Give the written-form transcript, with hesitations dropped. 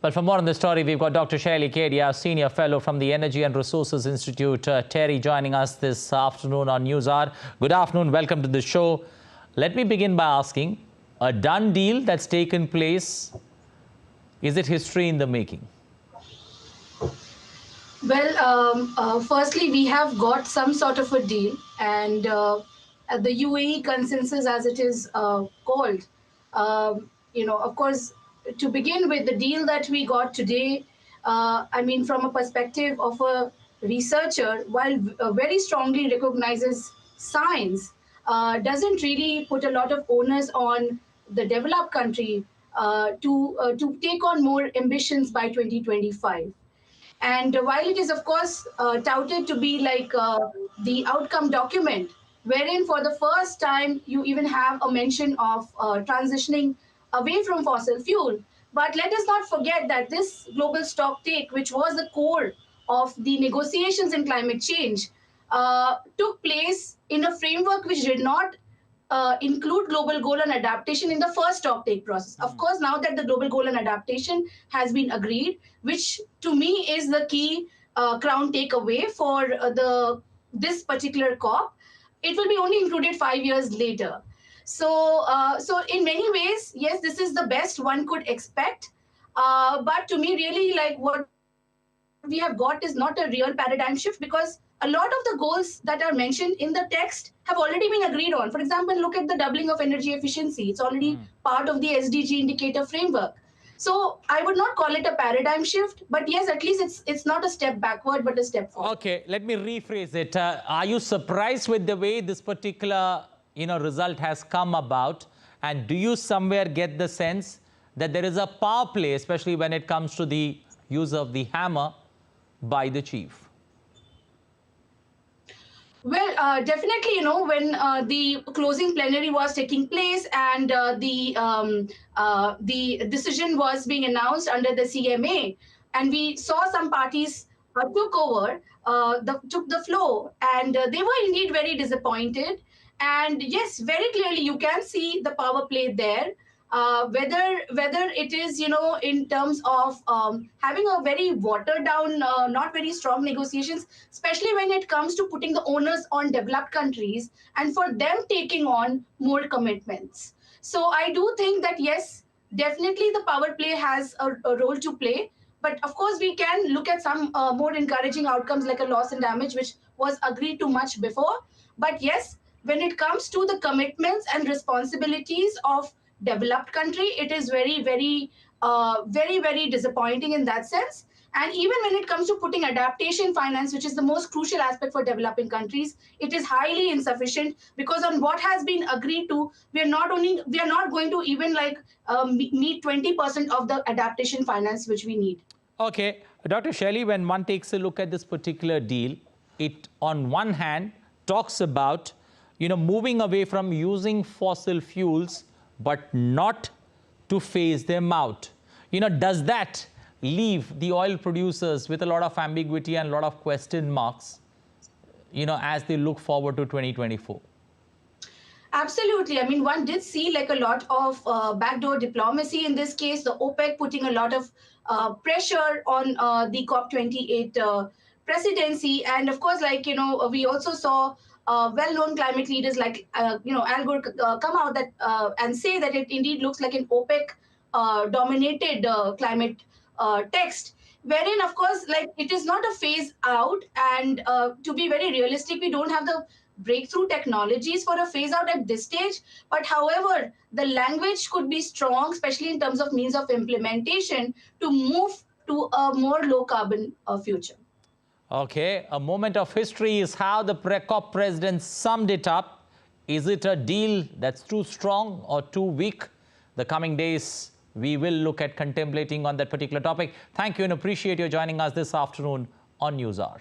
Well, for more on this story, we've got Dr. Shailly Kedia, Senior Fellow from the Energy and Resources Institute, Terry, joining us this afternoon on NewsHour. Good afternoon. Welcome to the show. Let me begin by asking, a done deal that's taken place, is it history in the making? Well, firstly, we have got some sort of a deal, and the UAE consensus, as it is called, of course, to begin with, the deal that we got today, I mean, from a perspective of a researcher, while very strongly recognizes science, doesn't really put a lot of onus on the developed country to take on more ambitions by 2025. And while it is, of course, touted to be like the outcome document, wherein for the first time you even have a mention of transitioning away from fossil fuel. But let us not forget that this global stock take, which was the core of the negotiations in climate change, took place in a framework which did not include global goal and adaptation in the first stocktake process. Of course, now that the global goal and adaptation has been agreed, which to me is the key crown takeaway for this particular COP, it will be only included 5 years later. So in many ways, yes, this is the best one could expect. But to me, really, like what we have got is not a real paradigm shift, because a lot of the goals that are mentioned in the text have already been agreed on. For example, look at the doubling of energy efficiency. It's already part of the SDG indicator framework. So I would not call it a paradigm shift, but yes, at least it's not a step backward, but a step forward. Okay, let me rephrase it. Are you surprised with the way this particular result has come about? And do you somewhere get the sense that there is a power play, especially when it comes to the use of the hammer by the chief? Well, definitely, when the closing plenary was taking place and the decision was being announced under the CMA, and we saw some parties took the floor, and they were indeed very disappointed. And yes, very clearly you can see the power play there. Whether it is in terms of having a very watered down, not very strong negotiations, especially when it comes to putting the onus on developed countries and for them taking on more commitments. So I do think that yes, definitely the power play has a role to play. But of course, we can look at some more encouraging outcomes like a loss and damage, which was agreed to much before. But yes, when it comes to the commitments and responsibilities of developed country, it is very disappointing in that sense. And even when it comes to putting adaptation finance, which is the most crucial aspect for developing countries, it is highly insufficient, because on what has been agreed to, we are not going to even like meet 20% of the adaptation finance which we need. Okay, Dr. Shailly, when one takes a look at this particular deal, it on one hand talks about moving away from using fossil fuels, but not to phase them out. Does that leave the oil producers with a lot of ambiguity and a lot of question marks, as they look forward to 2024? Absolutely. I mean, one did see like a lot of backdoor diplomacy in this case, the OPEC putting a lot of pressure on the COP28 presidency. And of course, like, we also saw well-known climate leaders like, Al Gore come out and say that it indeed looks like an OPEC dominated climate text. Wherein, of course, like it is not a phase out. And to be very realistic, we don't have the breakthrough technologies for a phase out at this stage. But however, the language could be strong, especially in terms of means of implementation, to move to a more low carbon future. Okay, a moment of history is how the COP president summed it up. Is it a deal that's too strong or too weak? The coming days, we will look at contemplating on that particular topic. Thank you and appreciate you joining us this afternoon on NewsHour.